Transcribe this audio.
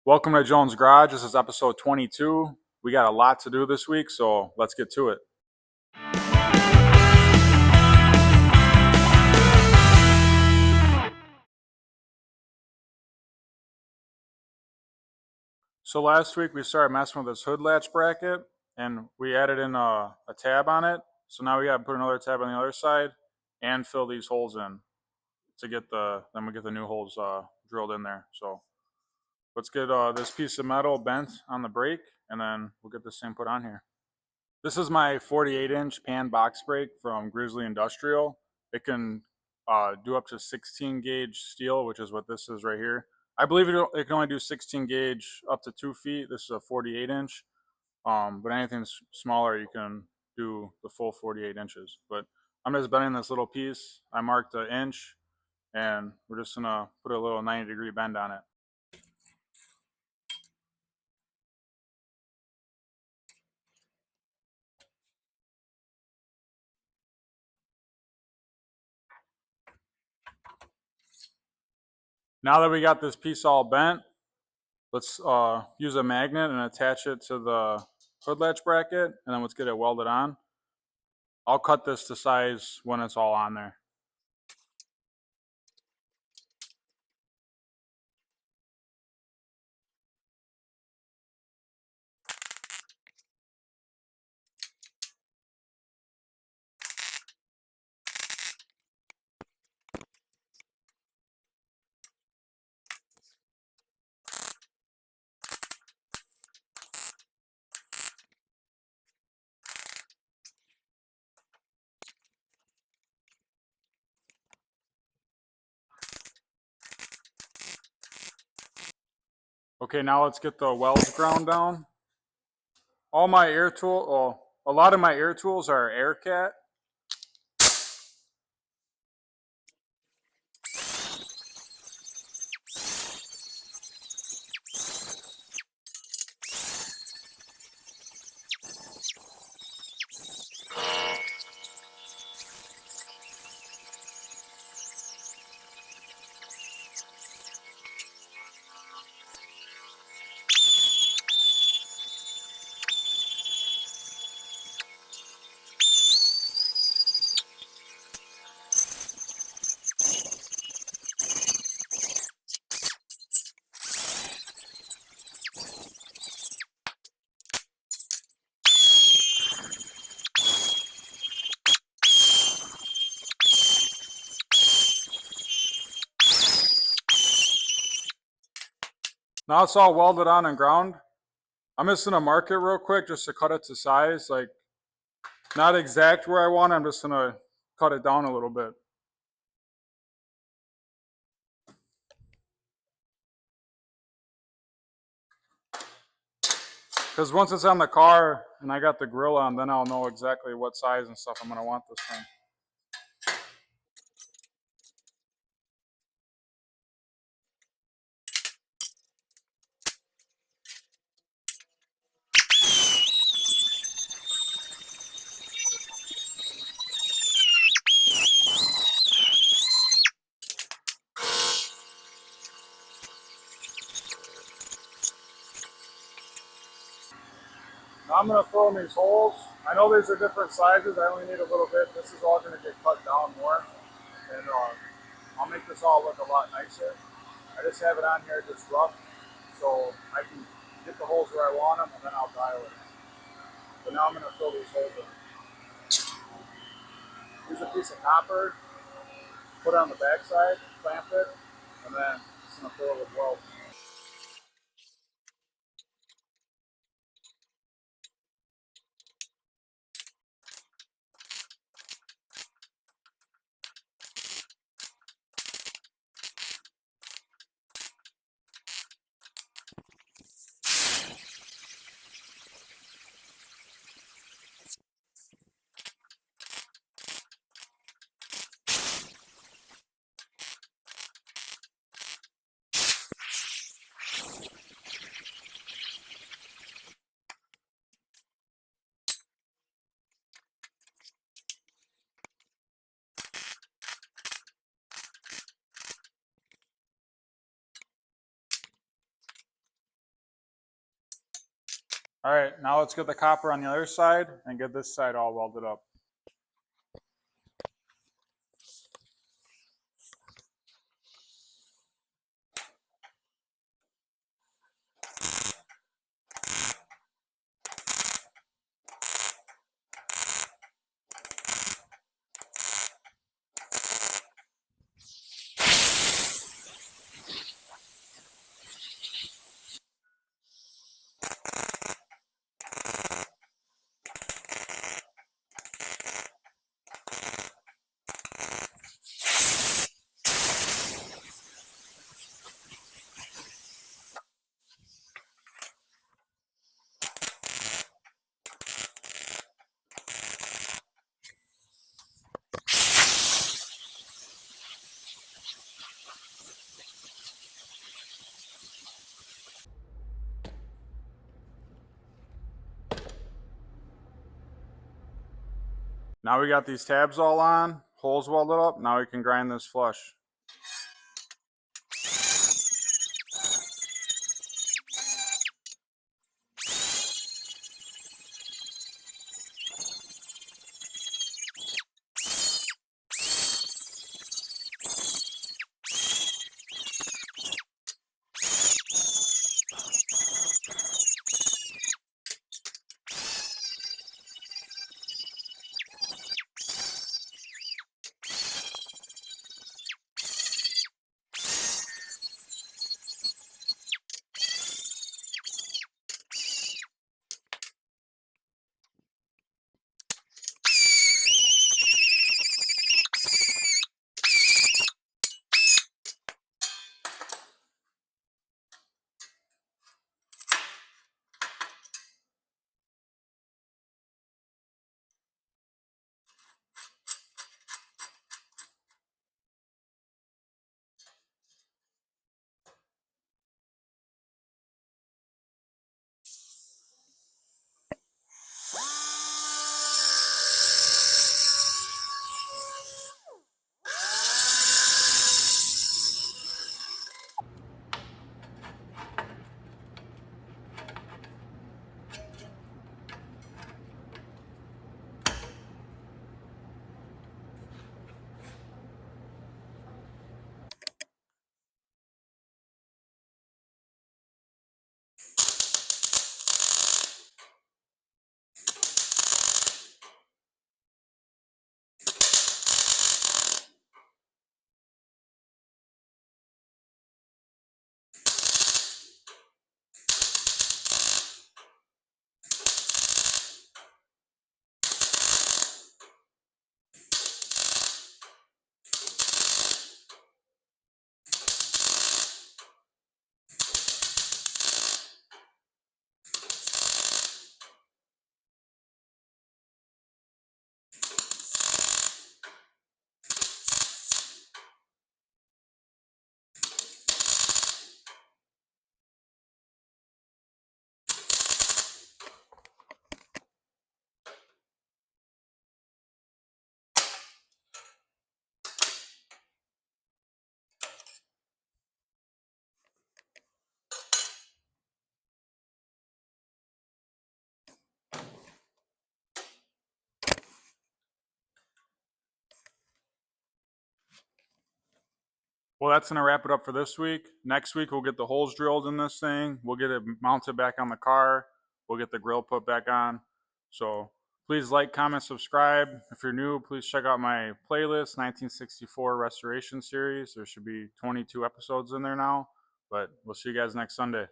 Welcome to Jonez Garage. This is episode 22. We got a lot to do this week, so let's get to it. So last week we started messing with this hood latch bracket, and we added in a tab on it. So now we got to put another tab on the other side and fill these holes in to get then we get the new holes drilled in there. So let's get this piece of metal bent on the brake, and then we'll get this thing put on here. This is my 48-inch pan box brake from Grizzly Industrial. It can do up to 16 gauge steel, which is what this is right here. I believe it can only do 16 gauge up to 2 feet. This is a 48-inch, but anything smaller you can do the full 48 inches. But I'm just bending this little piece. I marked an inch, and we're just gonna put a little 90-degree bend on it. Now that we got this piece all bent, let's use a magnet and attach it to the hood latch bracket, and then let's get it welded on. I'll cut this to size when it's all on there. Okay, now let's get the welds ground down. A lot of my air tools are AIRCAT. Now it's all welded on and ground. I'm just gonna mark it real quick just to cut it to size, like not exact where I want it. I'm just gonna cut it down a little bit. Because once it's on the car and I got the grill on, then I'll know exactly what size and stuff I'm gonna want this thing. Now I'm going to fill in these holes. I know these are different sizes. I only need a little bit. This is all going to get cut down more. And I'll make this all look a lot nicer. I just have it on here just rough so I can get the holes where I want them, and then I'll dial it in. So now I'm going to fill these holes in. Use a piece of copper, put it on the back side, clamp it, and then just going to fill it with welds. All right, now let's get the copper on the other side and get this side all welded up. Now we got these tabs all on, holes welded up. Now we can grind this flush. Well, that's going to wrap it up for this week. Next week, we'll get the holes drilled in this thing. We'll get it mounted back on the car. We'll get the grill put back on. So please like, comment, subscribe. If you're new, please check out my playlist, 1964 Restoration Series. There should be 22 episodes in there now. But we'll see you guys next Sunday.